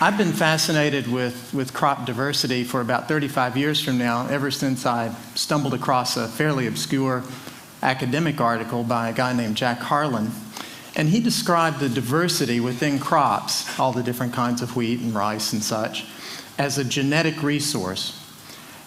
I've been fascinated with crop diversity for about 35 years from now, ever since I stumbled across a fairly obscure academic article by a guy named Jack Harlan. And he described the diversity within crops, all the different kinds of wheat and rice and such, as a genetic resource.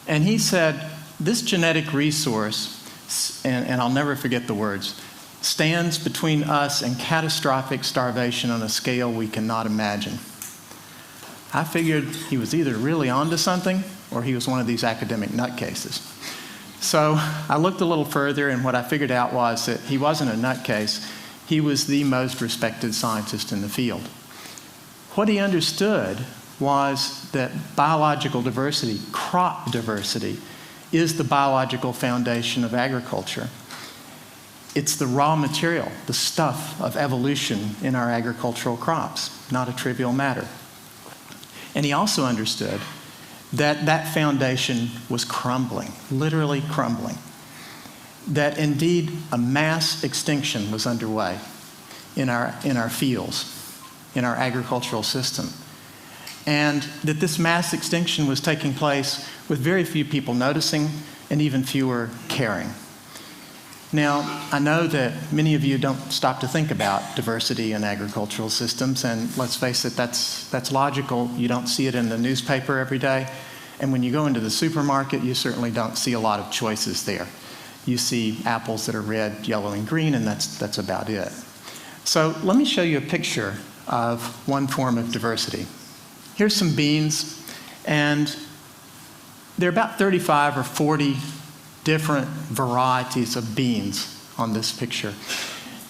And he said, this genetic resource, and I'll never forget the words, stands between us and catastrophic starvation on a scale we cannot imagine. I figured he was either really onto something or he was one of these academic nutcases. So I looked a little further, and what I figured out was that he wasn't a nutcase. He was the most respected scientist in the field. What he understood was that biological diversity, crop diversity, is the biological foundation of agriculture. It's the raw material, the stuff of evolution in our agricultural crops, not a trivial matter. And he also understood that that foundation was crumbling, literally crumbling. That indeed a mass extinction was underway in our fields, in our agricultural system. And that this mass extinction was taking place with very few people noticing and even fewer caring. Now, I know that many of you don't stop to think about diversity in agricultural systems, and let's face it, that's logical. You don't see it in the newspaper every day, and when you go into the supermarket, you certainly don't see a lot of choices there. You see apples that are red, yellow, and green, and that's about it. So let me show you a picture of one form of diversity. Here's some beans, and there are about 35 or 40 different varieties of beans on this picture.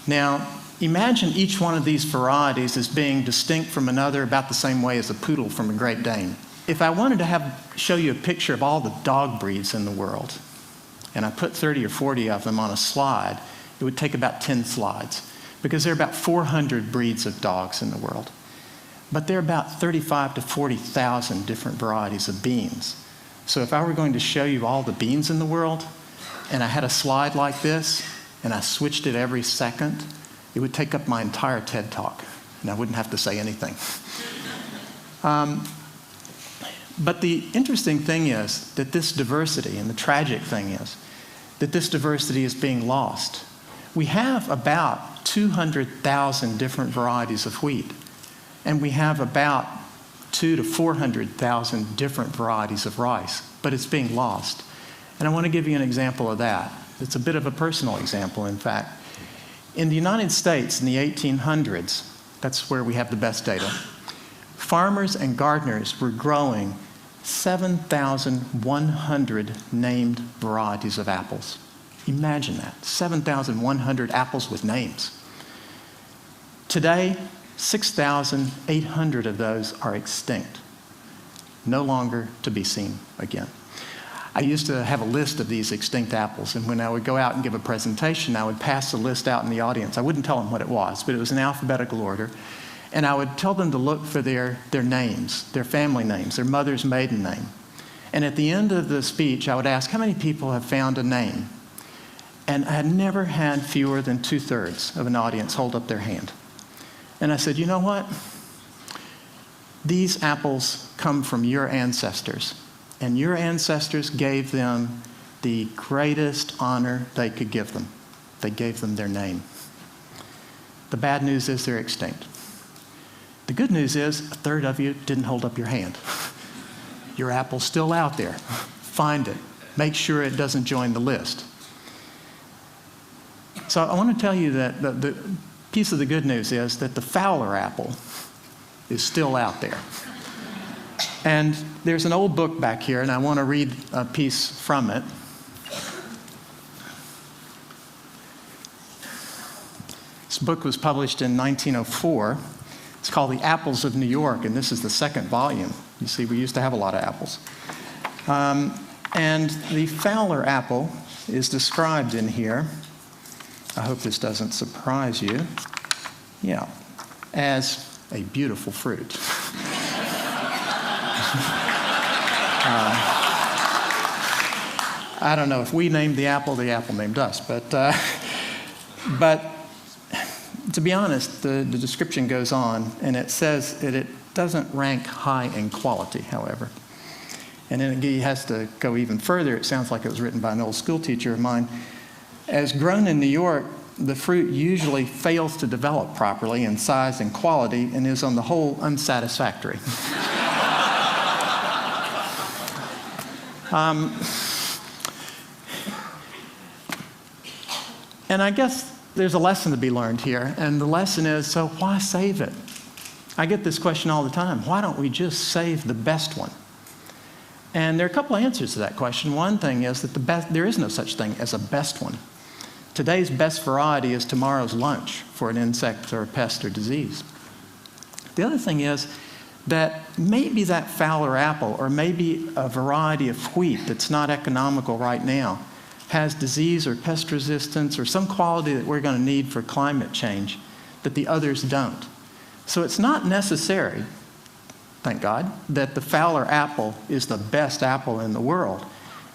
Now, imagine each one of these varieties as being distinct from another about the same way as a poodle from a Great Dane. If I wanted to show you a picture of all the dog breeds in the world, and I put 30 or 40 of them on a slide, it would take about 10 slides, because there are about 400 breeds of dogs in the world. But there are about 35 to 40,000 different varieties of beans. So if I were going to show you all the beans in the world, and I had a slide like this, and I switched it every second, it would take up my entire TED Talk, and I wouldn't have to say anything. But the interesting thing is that this diversity, and the tragic thing is, that this diversity is being lost. We have about 200,000 different varieties of wheat, and we have about 200,000 to 400,000 different varieties of rice, but it's being lost. And I want to give you an example of that. It's a bit of a personal example, in fact. In the United States in the 1800s, that's where we have the best data, farmers and gardeners were growing 7,100 named varieties of apples. Imagine that, 7,100 apples with names. Today, 6,800 of those are extinct, no longer to be seen again. I used to have a list of these extinct apples, and when I would go out and give a presentation, I would pass the list out in the audience. I wouldn't tell them what it was, but it was in alphabetical order, and I would tell them to look for their names, their family names, their mother's maiden name. And at the end of the speech, I would ask, how many people have found a name? And I had never had fewer than 2/3 of an audience hold up their hand. And I said, you know what? These apples come from your ancestors, and your ancestors gave them the greatest honor they could give them. They gave them their name. The bad news is they're extinct. The good news is 1/3 of you didn't hold up your hand. Your apple's still out there. Find it. Make sure it doesn't join the list. So I want to tell you that the piece of the good news is that the Fowler apple is still out there. And there's an old book back here, and I want to read a piece from it. This book was published in 1904. It's called The Apples of New York, and this is the second volume. You see, we used to have a lot of apples. And the Fowler apple is described in here. I hope this doesn't surprise you. Yeah, as a beautiful fruit. I don't know if we named the apple named us, but to be honest, the description goes on, and it says that it doesn't rank high in quality, however. And then he has to go even further. It sounds like it was written by an old school teacher of mine. As grown in New York, the fruit usually fails to develop properly in size and quality and is on the whole unsatisfactory. And I guess there's a lesson to be learned here, and the lesson is, so why save it? I get this question all the time. Why don't we just save the best one? And there are a couple of answers to that question. One thing is that there is no such thing as a best one. Today's best variety is tomorrow's lunch for an insect or a pest or disease. The other thing is that maybe that Fowler apple, or maybe a variety of wheat that's not economical right now, has disease or pest resistance or some quality that we're going to need for climate change that the others don't. So it's not necessary, thank God, that the Fowler apple is the best apple in the world.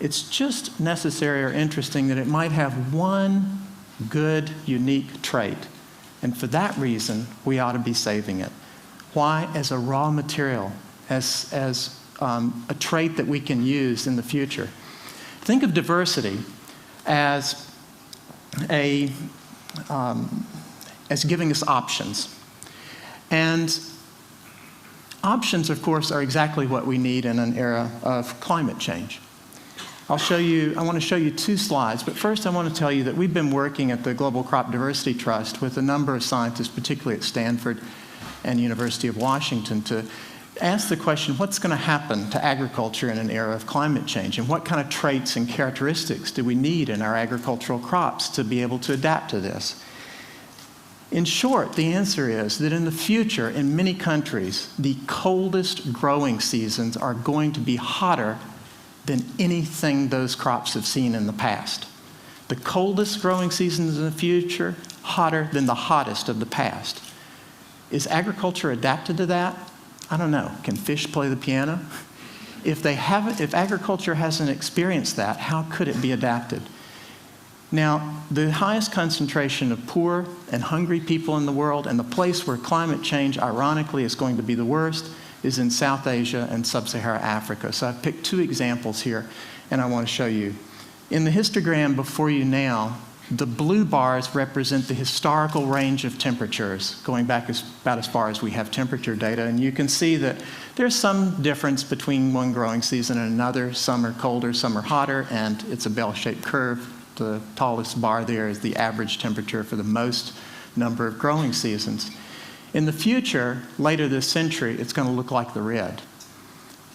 It's just necessary or interesting that it might have one good, unique trait. And for that reason, we ought to be saving it. Why? As a raw material, as a trait that we can use in the future. Think of diversity as giving us options. And options, of course, are exactly what we need in an era of climate change. I want to show you two slides, but first I want to tell you that we've been working at the Global Crop Diversity Trust with a number of scientists, particularly at Stanford and University of Washington, to ask the question, what's going to happen to agriculture in an era of climate change, and what kind of traits and characteristics do we need in our agricultural crops to be able to adapt to this? In short, the answer is that in the future, in many countries, the coldest growing seasons are going to be hotter than anything those crops have seen in the past. The coldest growing seasons in the future, hotter than the hottest of the past. Is agriculture adapted to that? I don't know. Can fish play the piano? If agriculture hasn't experienced that, how could it be adapted? Now, the highest concentration of poor and hungry people in the world, and the place where climate change, ironically, is going to be the worst, is in South Asia and Sub-Saharan Africa. So I've picked two examples here, and I want to show you. In the histogram before you now, the blue bars represent the historical range of temperatures, going back about as far as we have temperature data. And you can see that there's some difference between one growing season and another. Some are colder, some are hotter, and it's a bell-shaped curve. The tallest bar there is the average temperature for the most number of growing seasons. In the future, later this century, it's going to look like the red.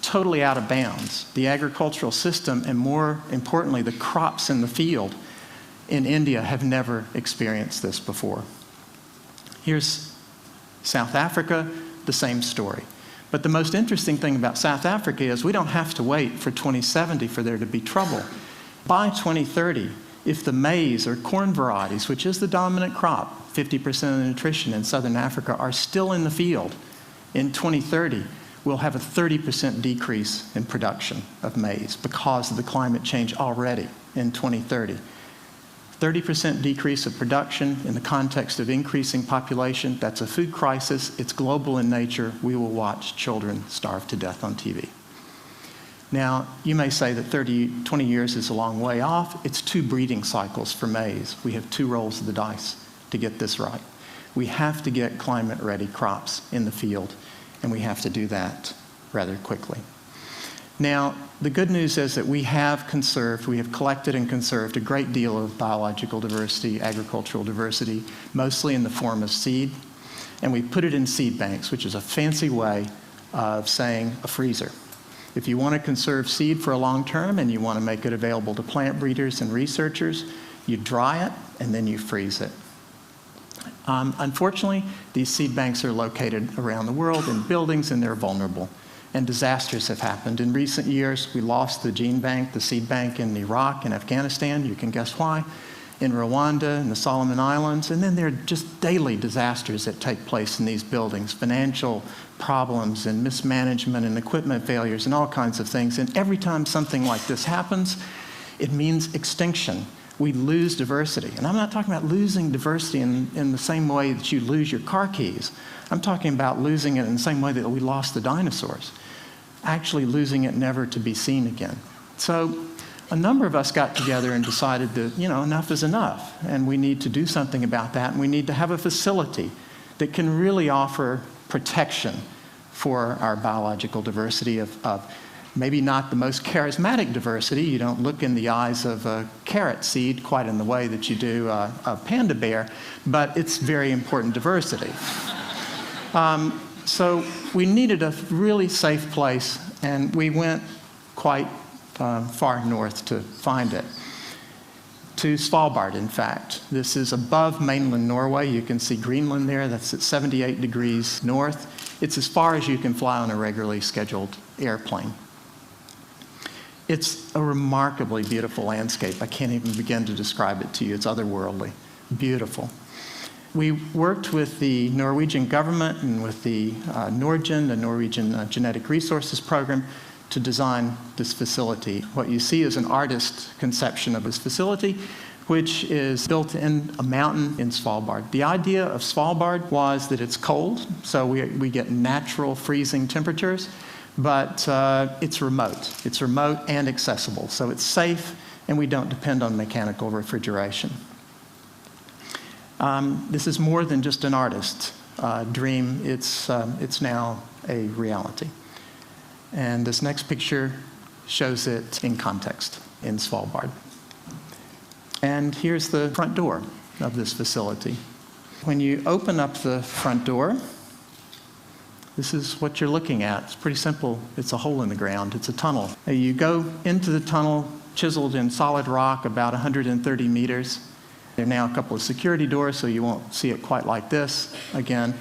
Totally out of bounds. The agricultural system, and more importantly, the crops in the field in India have never experienced this before. Here's South Africa, the same story. But the most interesting thing about South Africa is we don't have to wait for 2070 for there to be trouble. By 2030, if the maize or corn varieties, which is the dominant crop, 50% of the nutrition in southern Africa, are still in the field, in 2030, we'll have a 30% decrease in production of maize because of the climate change already in 2030. 30% decrease of production in the context of increasing population, that's a food crisis. It's global in nature. We will watch children starve to death on TV. Now, you may say that 20 years is a long way off. It's 2 breeding cycles for maize. We have 2 rolls of the dice to get this right. We have to get climate-ready crops in the field, and we have to do that rather quickly. Now, the good news is that we have collected and conserved a great deal of biological diversity, agricultural diversity, mostly in the form of seed, and we put it in seed banks, which is a fancy way of saying a freezer. If you want to conserve seed for a long term and you want to make it available to plant breeders and researchers, you dry it and then you freeze it. Unfortunately, these seed banks are located around the world in buildings, and they're vulnerable. And disasters have happened. In recent years, we lost the gene bank, the seed bank in Iraq and Afghanistan. You can guess why. In Rwanda and the Solomon Islands. And then there are just daily disasters that take place in these buildings, financial problems and mismanagement and equipment failures and all kinds of things. And every time something like this happens, it means extinction we lose diversity. And I'm not talking about losing diversity in the same way that you lose your car keys. I'm talking about losing it in the same way that we lost the dinosaurs, actually losing it never to be seen again. So a number of us got together and decided that, enough is enough, and we need to do something about that, and we need to have a facility that can really offer protection for our biological diversity of maybe not the most charismatic diversity. You don't look in the eyes of a carrot seed quite in the way that you do a panda bear, but it's very important diversity. So we needed a really safe place, and we went quite far north to find it. To Svalbard, in fact. This is above mainland Norway. You can see Greenland there. That's at 78 degrees north. It's as far as you can fly on a regularly scheduled airplane. It's a remarkably beautiful landscape. I can't even begin to describe it to you. It's otherworldly, beautiful. We worked with the Norwegian government and with the Norgen, the Norwegian Genetic Resources Program, to design this facility. What you see is an artist's conception of this facility, which is built in a mountain in Svalbard. The idea of Svalbard was that it's cold, so we get natural freezing temperatures, but it's remote. It's remote and accessible, so it's safe, and we don't depend on mechanical refrigeration. This is more than just an artist's dream. It's now a reality. And this next picture shows it in context in Svalbard. And here's the front door of this facility. When you open up the front door, this is what you're looking at. It's pretty simple. It's a hole in the ground. It's a tunnel. You go into the tunnel, chiseled in solid rock, about 130 meters. There are now a couple of security doors, so you won't see it quite like this again.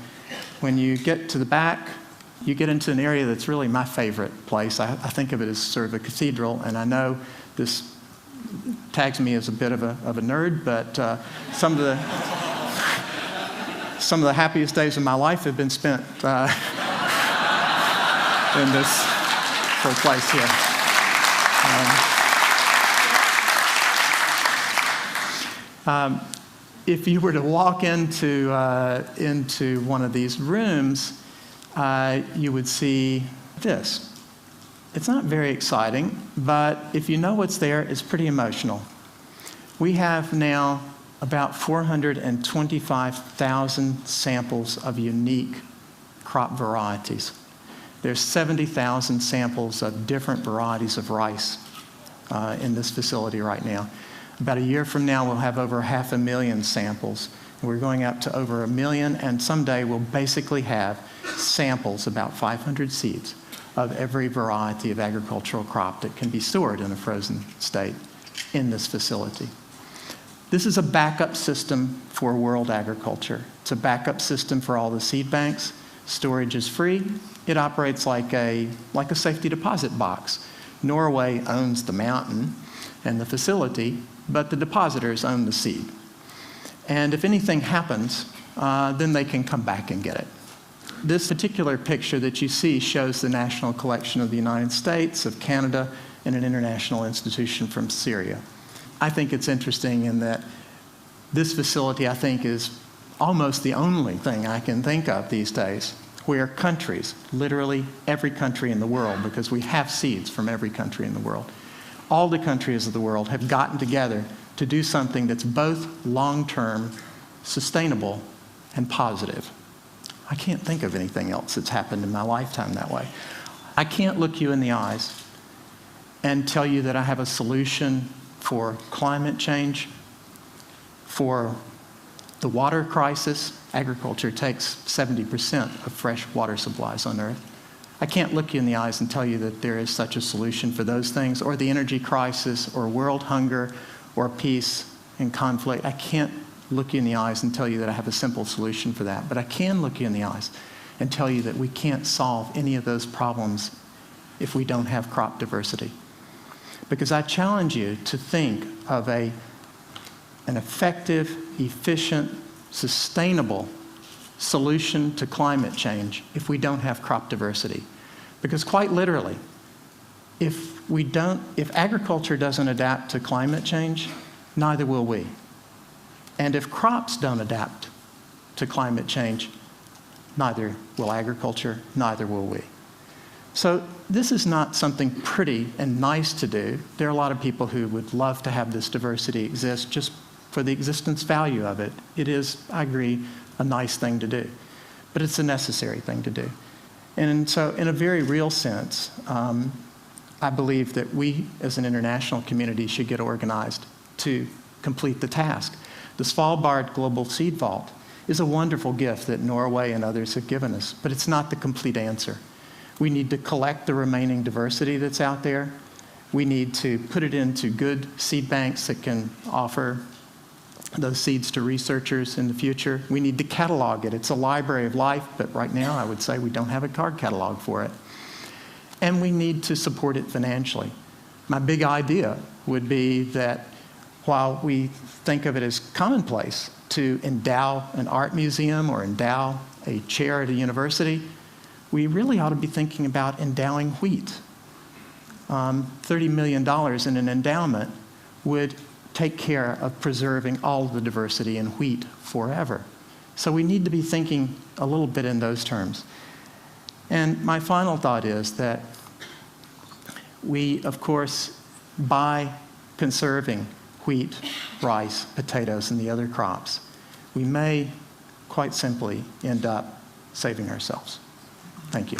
When you get to the back, you get into an area that's really my favorite place. I think of it as sort of a cathedral, and I know this tags me as a bit of a nerd, but some of the happiest days of my life have been spent in this whole place here. If you were to walk into one of these rooms, you would see this. It's not very exciting, but if you know what's there, it's pretty emotional. We have now about 425,000 samples of unique crop varieties. There's 70,000 samples of different varieties of rice in this facility right now. About a year from now, we'll have over 500,000 samples. We're going up to over 1 million, and someday we'll basically have samples, about 500 seeds, of every variety of agricultural crop that can be stored in a frozen state in this facility. This is a backup system for world agriculture. It's a backup system for all the seed banks. Storage is free. It operates like a safety deposit box. Norway owns the mountain and the facility, but the depositors own the seed. And if anything happens, then they can come back and get it. This particular picture that you see shows the National Collection of the United States, of Canada, and an international institution from Syria. I think it's interesting in that this facility, I think, is almost the only thing I can think of these days where countries, literally every country in the world, because we have seeds from every country in the world, all the countries of the world have gotten together to do something that's both long-term, sustainable, and positive. I can't think of anything else that's happened in my lifetime that way. I can't look you in the eyes and tell you that I have a solution for climate change, for the water crisis. Agriculture takes 70% of fresh water supplies on Earth. I can't look you in the eyes and tell you that there is such a solution for those things, or the energy crisis, or world hunger, or peace and conflict. I can't look you in the eyes and tell you that I have a simple solution for that, but I can look you in the eyes and tell you that we can't solve any of those problems if we don't have crop diversity. Because I challenge you to think of an effective, efficient, sustainable solution to climate change if we don't have crop diversity. Because quite literally, if agriculture doesn't adapt to climate change, neither will we. And if crops don't adapt to climate change, neither will agriculture, neither will we. So this is not something pretty and nice to do. There are a lot of people who would love to have this diversity exist just for the existence value of it. It is, I agree, a nice thing to do. But it's a necessary thing to do. And so in a very real sense, I believe that we as an international community should get organized to complete the task. The Svalbard Global Seed Vault is a wonderful gift that Norway and others have given us, but it's not the complete answer. We need to collect the remaining diversity that's out there. We need to put it into good seed banks that can offer those seeds to researchers in the future. We need to catalog it. It's a library of life, but right now I would say we don't have a card catalog for it. And we need to support it financially. My big idea would be that while we think of it as commonplace to endow an art museum or endow a chair at a university, we really ought to be thinking about endowing wheat. $30 million in an endowment would take care of preserving all of the diversity in wheat forever. So we need to be thinking a little bit in those terms. And my final thought is that we, of course, by conserving wheat, rice, potatoes, and the other crops, we may quite simply end up saving ourselves. Thank you.